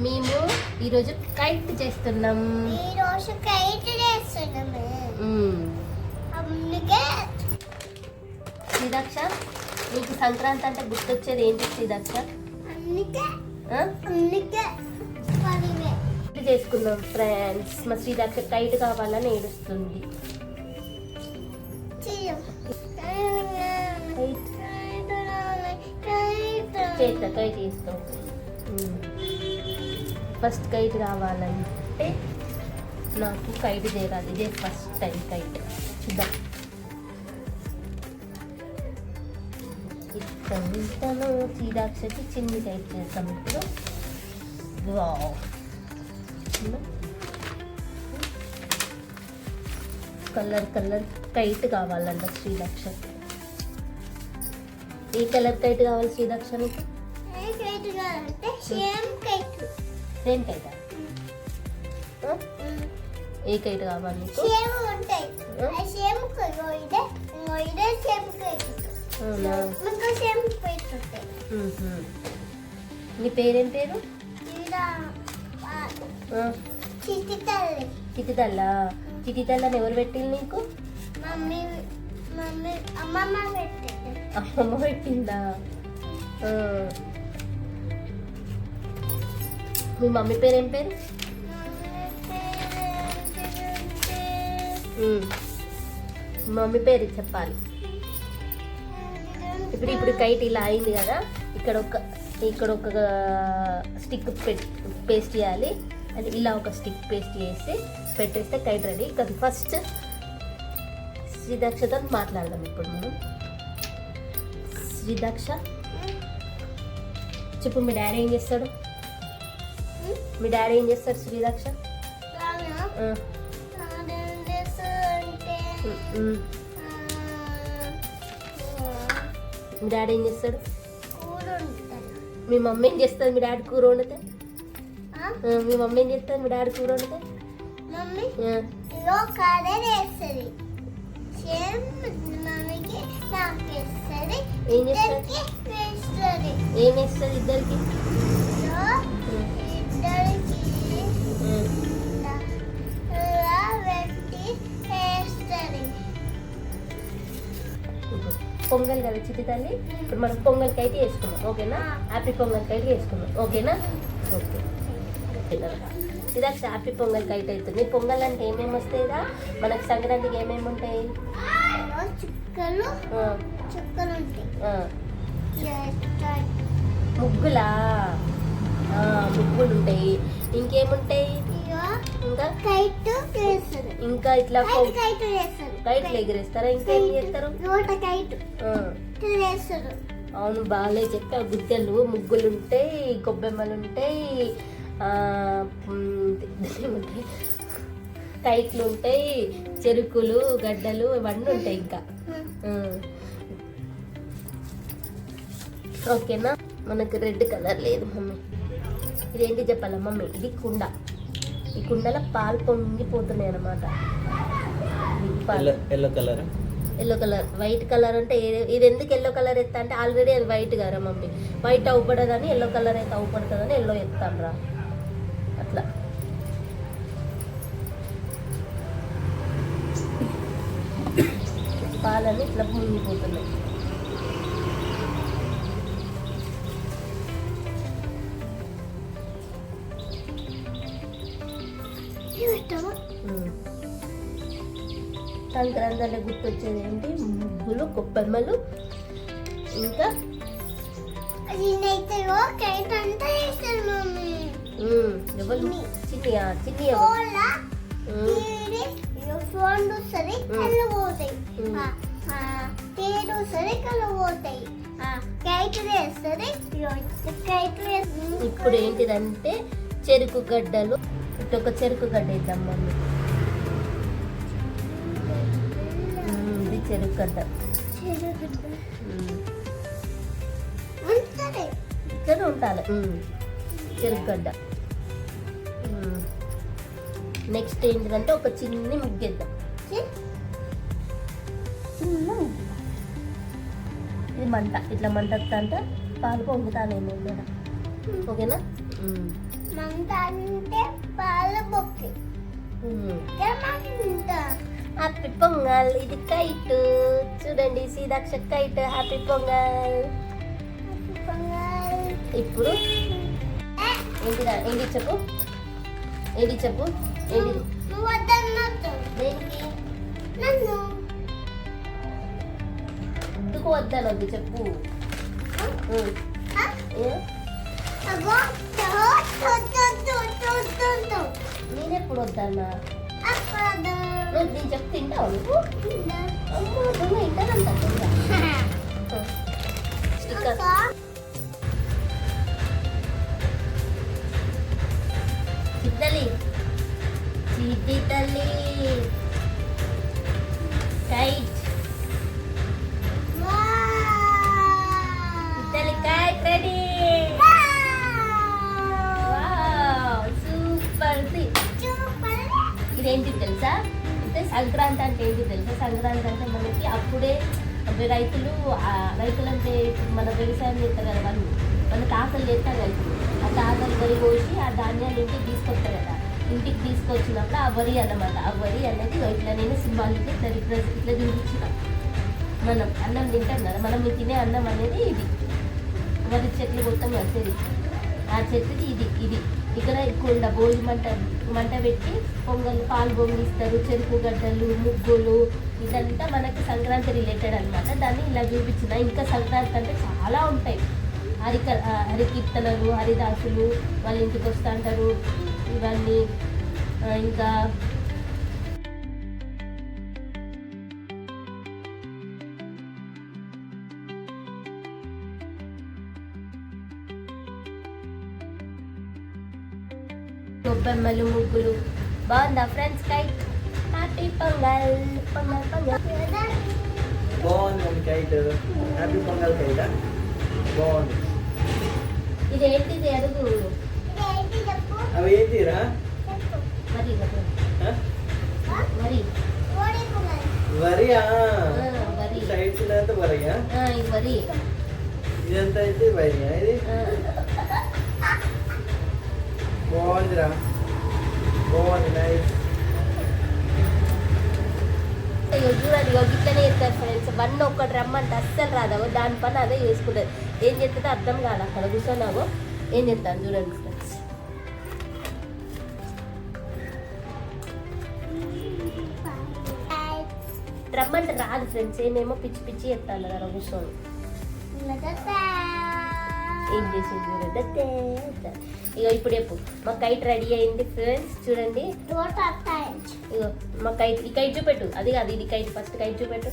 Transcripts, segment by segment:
మేము ఈరోజు కైట్ చేస్తున్నాం. అందుకే శ్రీదక్ష, నీకు సంక్రాంతి అంటే గుర్తొచ్చేది ఏంటి శ్రీదక్ష? చేసుకున్నాం ఫ్రెండ్స్. మా శ్రీదక్ష కైట్ కావాలని ఏడుస్తుంది. చేస్తా కైట్ చేస్తాం. ఫస్ట్ కైట్ కావాలంటే నాకు కైట్ చేయాలి. ఇదే ఫస్ట్ టైం కైట్. చూద్దాం. ఇంతలో శ్రీదాక్షకి చిన్ని కైట్ చేస్తాం ఇప్పుడు. వావ్, కలర్ కలర్ కైట్ కావాలంట శ్రీదక్ష. ఏ కలర్ కైట్ కావాలి శ్రీదక్ష నీకు? Same kite. ఏ కైట్ కావాలి నీకు? నీ పేరేం పేరు? చిటితల్ల. చిటితల్లని ఎవరు పెట్టింది నీకు? అమ్మమ్మ పెట్టిందా? మీ మమ్మీ పేరేం పేరు? మమ్మీ పేరు చెప్పాలి. ఇప్పుడు కైట్ ఇలా అయింది కదా, ఇక్కడ ఒక స్టిక్ పేస్ట్ చేయాలి. అది ఇలా ఒక స్టిక్ పేస్ట్ చేసి పెట్టేస్తే కైట్ రెడీ. ఇక ఫస్ట్ శ్రీదక్షతో మాట్లాడదాం ఇప్పుడు మనం. శ్రీదక్ష చెప్పు, మీ డాడీ ఏం చేస్తాడు? మీ డాడీ ఏం చేస్తాడు శ్రీదక్ష? మీ డాడీ ఏం చేస్తాడు? మీ మమ్మీ ఏం చేస్తుంది? మీ డాడీ కూర వండితే? మీ మమ్మీ ఏం చేస్తుంది? మీ డాడీ కూర వండితే? ఏం చేస్తుంది? ఏం వేస్తుంది ఇద్దరికి? పొంగల్ కదా చిట్టి తల్లి, ఇప్పుడు మనం పొంగల్కి అయితే వేసుకున్నాం. ఓకేనా? హ్యాపీ పొంగల్కి అయితే వేసుకున్నాం. ఓకేనా? ఓకే. శ్రీదక్ష హ్యాపీ పొంగల్ కైట్ అవుతుంది. పొంగల్ అంటే ఏమేమి వస్తాయిరా మనకు? సంక్రాంతికి ఏమేమి ఉంటాయి? ముగ్గులా? ముగ్గులు ఉంటాయి. ఇంకేముంటాయి? ఇంకా ఇట్లా కైట్లు ఎగిరేస్తారా? ఇంకేం చేస్తారు? అవును, బాగాలే చెప్పా. గుద్దెలు, ముగ్గులు ఉంటాయి, గొబ్బెమ్మలు ఉంటాయి, కైట్లు ఉంటాయి, చెరుకులు, గడ్డలు ఇవన్నీ ఉంటాయి ఇంకా. ఓకేనా? మనకు రెడ్ కలర్ లేదు మమ్మీ. ఇదేంటి చెప్పాలా మమ్మీ? ఇది కుండ. ఈ కుండలో పాలు పొంగిపోతున్నాయి అన్నమాట. ఎల్లో కలర్, వైట్ కలర్ అంటే ఇది ఎందుకు ఎల్లో కలర్ ఎత్తా అంటే ఆల్రెడీ అది వైట్ కదా మమ్మీ. వైట్ అవ్వపడదని ఎల్లో కలర్ అయితే అవ్వపడుతుందని ఎల్లో ఎత్తాను రా. అట్లా పాలని ఇట్లా మునిగిపోతున్నాయి. సంక్రాంతి గుర్తొచ్చేది ఏంటి? ముగ్గులు, గొబ్బెమ్మలు, ఇంకా ఎవరు? చిన్ని ఇప్పుడు ఏంటిదంటే చెరుకు గడ్డలు. ఇటొక చెరుకు గడ్డ ఇద్దాం మమ్మీ. ఇది చెరుకు గడ్డ. ఇక్కడ ఉండాలి చెరుకు గడ్డ. నెక్స్ట్ ఏంటిదంటే ఒక చిన్ని ముగ్గేద్దాం. చిన్న ముగ్గు. ఇది మంట, ఇట్లా మంట అంటే పాలు పొంగుతానేమో ఇక్కడ. ఓకేనా? అంటే పాల బొక్కి హ్యాపీ పొంగల్. ఇది కైట్ చూడండి, సీదాక్ష కైట్. హ్యాపీ పొంగల్. ఇప్పుడు ఏంటి చెప్పు, ఏంటి చెప్పు, ఏంటి దేనికి ఎందుకు వద్దనొద్దు చెప్పు. నేనెప్పుడు వద్దన్నా? నువ్వు నేను చెప్తే తింటావు నువ్వు? అమ్మో దొంగ ఇంటానంట దొంగ. స్టిక్కర్ చిట్టలి చిట్టి తల్లి కైట్. చిట్టలి కైట్ రెడీ. సూపర్. ఇదేంటి తెలుసా? అంటే సంక్రాంతి అంటే ఏంటి తెలుసా? సంక్రాంతి అంటే మనకి అప్పుడే రైతులంటే మన వ్యవసాయం చేస్తారు కదా వాళ్ళు, మన తాతలు చేస్తారు కదా. ఆ తాతలు వరి కోసి ఆ ధాన్యాలు ఇంటికి తీసుకొస్తారు కదా. ఇంటికి తీసుకొచ్చినప్పుడు ఆ వరి అన్నమాట. ఆ వరి అనేది ఇట్లా నేను సింబాలిక్ ఇట్లా చూపించిన. మనం అన్నం తింటాం కదా, మనం తినే అన్నం అనేది ఇది. వరి చెట్లు మొత్తం వస్తుంది. ఆ చెట్టుకి ఇది ఇక్కడ కుండ భోజి మంట పెట్టి పాలు పొంగిస్తారు, చెరుకు గడ్డలు, ముగ్గులు, ఇదంతా మనకి సంక్రాంతి రిలేటెడ్ అనమాట. దాన్ని ఇలా చూపించిన. ఇంకా సంక్రాంతి అంటే చాలా ఉంటాయి. హరికీర్తనలు, హరిదాసులు వాళ్ళ ఇంటికి వస్తూ అంటారు. ఇవన్నీ ఇంకా గొబ్బెమ్మలు, ముగ్గులు. బాగుందా friends kite? Happy pongal. Pongal pongal బాగుంది కైట్. హ్యాపీ పొంగల్ కైట్ బాగుంది. ఇదేంటిది అడుగు. అవి ఏంటిరా? మరి మరి వరియా? వరి సైడ్ అంతా వరియా? ఇది వరి. ఇదంతా అయితే వరియా? ఇది బాగుందిరా, బాగుంది. నైస్. చూడండి ఇట్లనే చేస్తారు ఫ్రెండ్స్. వన్ ఒక్కటి రమ్మంటే అస్సలు రాదావు. దాని పని అదే చేసుకుంటారు. ఏం చేస్తుందో అర్థం కాదు. అక్కడ కూర్చోనాగో ఏం చేస్తాను చూడండి ఫ్రెండ్స్. రమ్మంటే రాదు ఫ్రెండ్స్. ఏమేమో పిచ్చి పిచ్చి చెప్తాను కదా కూర్చొని. ఏం చేసింది చూడండి. ఇక ఇప్పుడు చెప్పు. మా కైట్ రెడీ అయింది ఫ్రెండ్స్. చూడండి ఇగో మా కైట్. ఈ కైట్ చూపెట్టు. అది కాదు, ఇది కైట్. ఫస్ట్ కైట్ చూపెట్టు.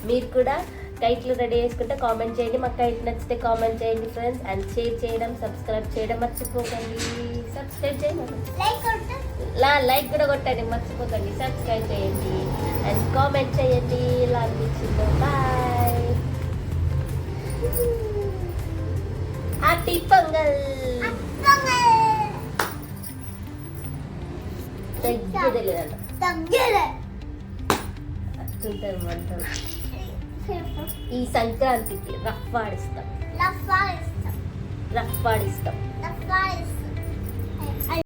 మీరు కూడా కైట్లు రెడీ చేసుకుంటే కామెంట్ చేయండి. మా కైట్ నచ్చితే కామెంట్ చేయండి ఫ్రెండ్స్. అండ్ షేర్ చేయడం, సబ్స్క్రైబ్ చేయడం మర్చిపోకండి. సబ్స్క్రైబ్ చేయండి, లైక్ కూడా కొట్టండి మర్చిపోకండి. సబ్స్క్రైబ్ చేయండి అండ్ కామెంట్ చేయండి. ఇలా అనిపించిందో. బాయ్. హ్యాపీ పొంగల్. తగ్గలేదంట. అట్టుంటారు మంటలు. ఈ సంక్రాంతికి రఫ్ ఆడిస్తాం.